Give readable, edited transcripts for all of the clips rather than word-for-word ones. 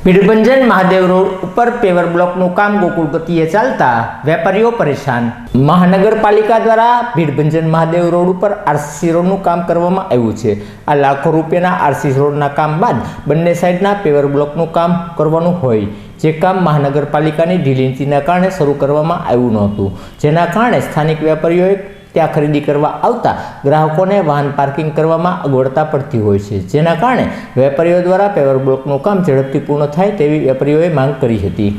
Bhidbhanjan Mahadev road ઉપર paver બ્લોકનું કામ ગોકુળ ગતિએ ચાલતા વેપારીઓ પરેશાન। મહાનગરપાલિકા દ્વારા ભીડભંજન મહાદેવ રોડ ઉપર આરસીસી રોડનું કામ કરવામાં આવ્યું છે। આ લાખો રૂપિયાના આરસીસી રોડના કામ બાદ બંને સાઈડના પેવર બ્લોકનું કામ કરવાનું હોય, જે કામ મહાનગરપાલિકાની ઢીલીનીતિના કારણે શરૂ કરવામાં આવ્યું નહોતું, જેના કારણે સ્થાનિક વેપારીઓએ ત્યાં ખરીદી કરવા આવતા ગ્રાહકોને વાહન પાર્કિંગ કરવામાં અગવડતા પડતી હોય છે, જેના કારણે વેપારીઓ દ્વારા પેવર બ્લોકનું કામ ઝડપથી પૂર્ણ થાય તેવી વેપારીઓએ માંગ કરી હતી।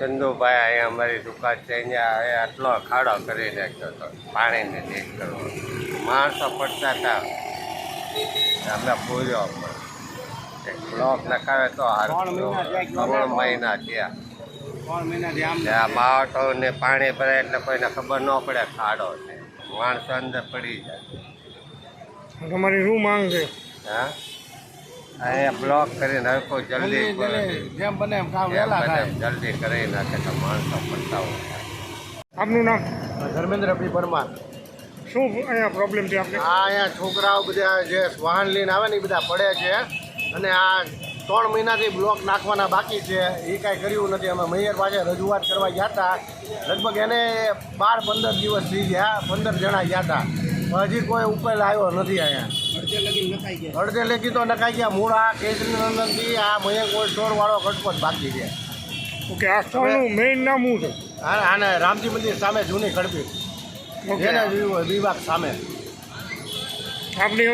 ચંદુભાઈ અહીંયા અમારી દુકાન છે, અહીંયા આટલો ખાડો કરી નાખ્યો હતો પાણીને લીક કરવો, માણસો પડતા હતા, અમે પૂર્યો પણ બ્લોક નખાવે તો 3 મહિના થયા। આ માવઠોને પાણી ભરાય એટલે કોઈને ખબર ન પડે ખાડો છે, માણસો અંદર પડી જાય। તમારી શું માંગ છે? હા, અહીંયા બ્લોક કરીને હવે કોઈ જલ્દી જેમ બને એમ કામ વહેલા થાય, જલ્દી કરી નાખે તો માણસો પડતા હોય। આપનું નામ? ધર્મેન્દ્ર પી પરમાર। શું અહીંયા પ્રોબ્લેમ છે આપને? અહીંયા છોકરાઓ બધા જે વાહન લઈને આવે ને એ બધા પડે છે, અને આ 3 મહિનાથી બ્લોક નાખવાના બાકી છે, એ કાંઈ કર્યું નથી। અમે મેયર પાસે રજૂઆત કરવા ગયા હતા, લગભગ એને 12-15 દિવસ થઈ ગયા, 15 જણા ગયા હતા, હજી કોઈ ઉકેલ આવ્યો નથી। અહીંયા અડધે લગી તો નખાઈ ગયા। મૂળ આ કેસરીનંદનથી આ મયંક ઓલ્ડ સ્ટોર વાળો ઘટપટ બાકી છે। ઓકે, આ સ્થળનું મેઇન નામ શું છે? આને રામજી મંદિર સામે જૂની ખડપી, ઓકે, જેને વિભાગ સામે। આપની